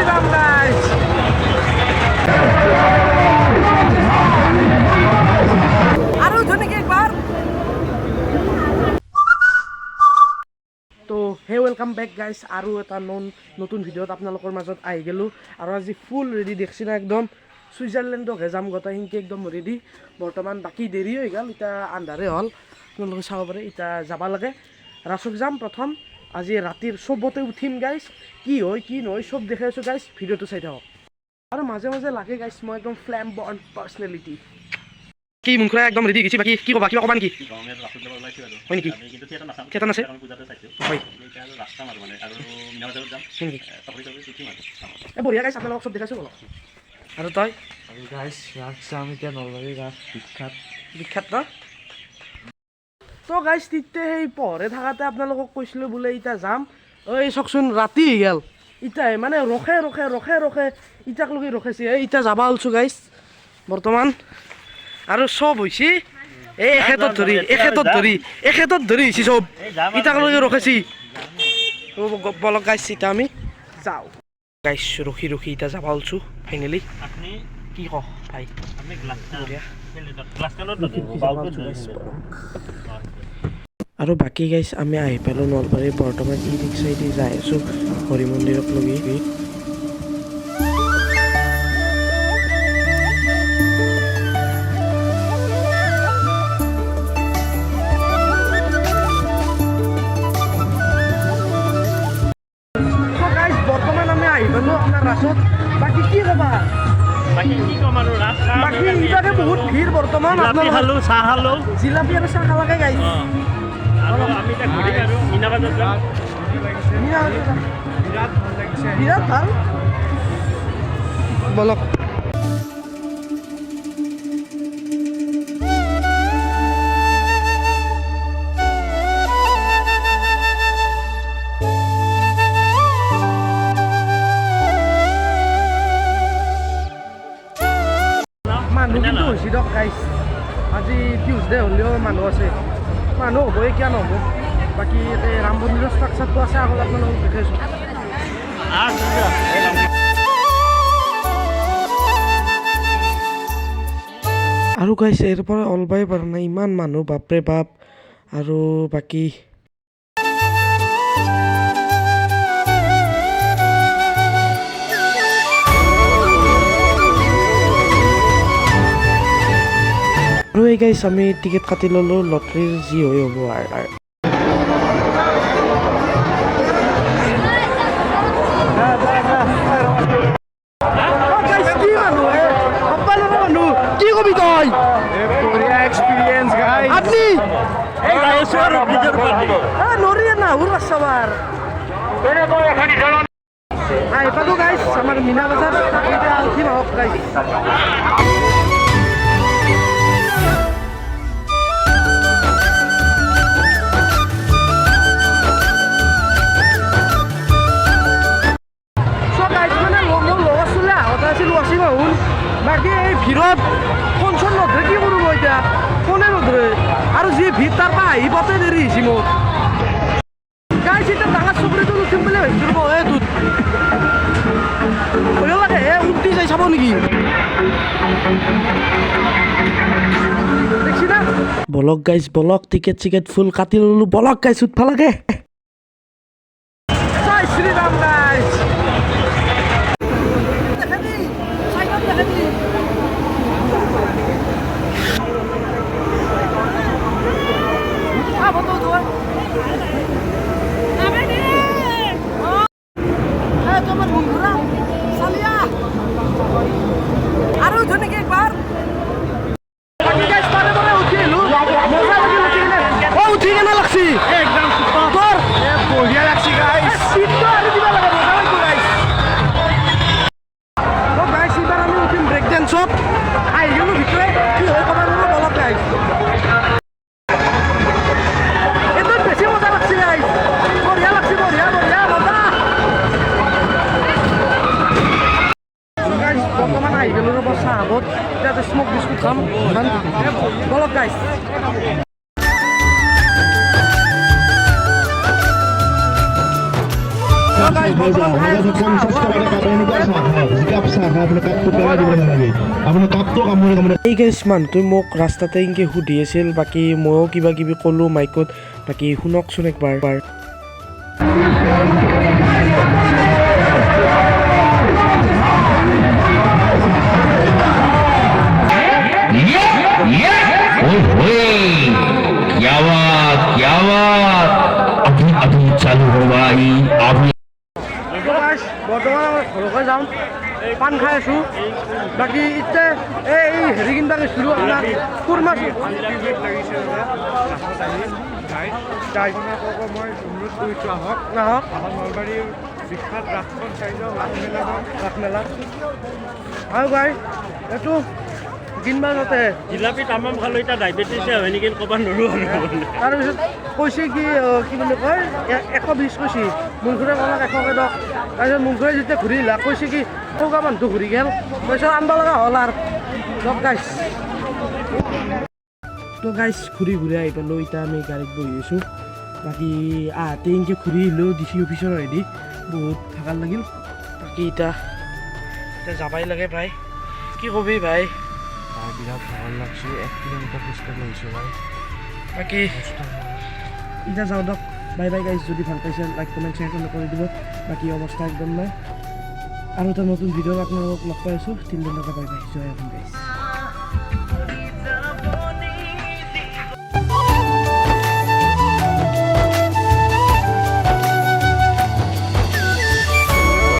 Shriram guys. আৰো জনকে একবাৰ তো হে ওয়েলকাম ব্যাক গাইস আৰু এটা নতুন ভিডিঅ'ত আপোনালোকৰ মাজত আহি গেলো আৰু আজি ফুল ৰেডি দেখছি না একদম সুইজাৰলেণ্ডকে যাম গতা হিংকে একদম ৰেডি বৰ্তমান বাকি দেৰি হৈ গ'ল এটা আন্ধাৰে হ'ল আপোনালোকে চাব পাৰে এটা যাব লাগে ৰাছক যাম প্ৰথম আজি ৰাতিৰ সবতে উঠিম গাইস কি হয় কি নহয় সব দেখাই আছো গাইস ভিডিঅ'টো চাই থাকক আৰু মাজে মাজে লাগে গাইস মই একদম ফ্ল্যাম্বয়ন্ট পাৰ্সোনালিটি কি মুখ খুৰা একদম ৰেডি গেছি বাকি কি কবা কিবা কবা নেকি হয় নেকি কিন্তু থিয়েটাৰ আছে হয় এই বঢ়িয়া গাইছ আপোনালোকক চব দেখাইছোঁ বলক আৰু তই আৰু গাইছ ৰাস যাম এতিয়া নলবাৰী ৰাস বিখ্যাত ন তো গাইছ তিতে সেই পঢ়ে থাকাতে আপোনালোকক কৈছিলোঁ বোলে এতিয়া যাম এই চাওকচোন ৰাতি হৈ গ'ল ইটাই মানে ৰখে ইটাক লগি ৰখাইছে ইটা যাবা ওলছোঁ গাইছ বৰ্তমান আৰু চব হৈছে এই এখেতত ধৰি হৈছে চব ইটাক লগি ৰখাইছি বলক গাইছ এতিয়া আমি যাওঁ গাইছ ৰখি এতিয়া যাবা ওলছোঁ ফাইনেলি আপুনি কি কওঁ ভাই আৰু বাকী গাইছ আমি আহি পালোঁ নলবাৰী বৰ্তমান ই ৰিক্সাইদি যাই আছোঁ হৰি মন্দিৰক লগি ৰাসত বাকি কি কবা বাকি কি কম আৰু ৰাস বাকি ইবাৰে বহুত ভিৰ বৰ্তমান আপোনালোক খালো চাহ খালো জিলাপি আৰু চাহ খালাকে গাইছ আৰু আমি এটা ঘূৰি আৰু মিনা বাজাৰ যাম বিৰাট ভাল বলক মানুহ কিন্তু হৈছে দিয়ক গাইছ আজি টিউজডে হ'লেও মানুহ আছে মানুহ হ'বই কিয় নহ'ব বাকী ৰাম মন্দিৰৰ ষ্ট্ৰাকচাৰটো আছে আগত আপোনালোকক দেখাইছোঁ আৰু গাইছ ইয়াৰ পৰা ওলবাই পৰা নাই ইমান মানুহ বাপৰে বাপ আৰু বাকী আৰু এই গাইছ আমি টিকেট কাটি ল'লোঁ লটাৰীৰ যি হৈ হ'ব আৰু কি কবি তই এক্সপিৰিয়েঞ্চ গাইছ আপনি নৰিয়ে না হুৰ বাচ্চাবাৰ আহি পালোঁ গাইছ আমাৰ মিনা বাজাৰ উঠিম আহক গাইছ বাকী এই ভিৰত ফোন চোন নধৰে কি কৰোঁ মই এতিয়া ফোনে নধৰে আৰু যি ভিৰ তাৰ পৰা আহিবতে দেৰি হৈছে মোক গাইছ এতিয়া ডাঙৰ চুবুৰীটো উঠিম বুলি ভাবিছোঁ ৰ'ব এইটোত ভয় লাগে উঠি যাই চাব নেকি দেখছি না বলক গাইছ বলক টিকেট ফুল কাটি ল'লোঁ বলক গাইছ উঠবা লাগে জয় শ্ৰীৰাম গাইছ আৰু জনকে একবাৰ উঠি কেনে লাগছি একদম সুপাৰ বঢ়িয়া লাগছি গাইছ সিটটো আৰু দিবা লাগে মজা লাগিব গাইছ তো গাইছ এবাৰ আমি উঠিম ব্ৰেক ডান্সত আহি গেলো ভিতৰে কি হয় কথা বলক গাইছ এইটো বেছি মজা লাগছি গাইছ বঢ়িয়া লাগছি বঢ়িয়া মজা গাইছ বৰ্তমান আহি গেলো ৰ'ব চাহাবত এতিয়া স্মক বিস্কুট খাম বলক গাইছ বৰ্তমান খাই আছোঁ এই গাইছ মানুহটোৱে মোক ৰাস্তাতে এনেকৈ সুধি আছিল, বাকী ময়ো কিবা কিবি ক'লোঁ মাইকত, বাকী শুনকচোন একবাৰ। अभी चालू होगा ही अभी বৰ্তমান ঘৰলৈ যাম, পাণ খাই আছোঁ। বাকী এতিয়া এই হেৰি কিনিব গৈছিলোঁ আপোনাৰ কুৰমা মই অনুৰোধ কৰিছোঁ আহক নলবাৰীৰ বিখ্যাত ৰাসখন চাই যাওঁ, ৰাস মেলা আৰু গাই এইটো কিনবা যাতে জিলাপি তামাম খালোঁ, এতিয়া ডায়েবেটিছে হয় নেকি ক'ব নোৱাৰোঁ আৰু। তাৰপিছত কৈছে কি বুলি কয় 120 কৈছে, মুনখুৰে ক'লাক 100কে দক। তাৰপিছত মুনখুৰে যেতিয়া ঘূৰি আহিলা কৈছে কি সৌকা মানুহটো ঘূৰি গ'ল, তাৰপিছত আনব লগা হ'ল আৰু দক গাইছ। তো গাইছ ঘূৰি আহি পালোঁ, এতিয়া আমি গাড়ীত বহি আছোঁ। বাকী আহোঁতে এনেকৈ ঘূৰি আহিলোঁ DC অফিচৰ হেৰি, বহুত ভাগৰ লাগিল। বাকী এতিয়া যাবাই লাগে ভাই, কি কবি ভাই। বিৰাট ভাগৰ লাগছে, 1 কিলোমিটাৰ খোজকাঢ়ি আহিছোঁ ভাই। বাকী এতিয়া যাওঁ দক, বাই বাই গাইজ। যদি ভাল পাইছে লাইক কমেণ্ট শ্বেয়াৰ কৰি দিব। বাকী অৱস্থা একদম নাই। আৰু এটা নতুন ভিডিঅ' আপোনালোকক লগ পাই আছোঁ। 3 দিন বাই বাই, জয় অসম গাইজ।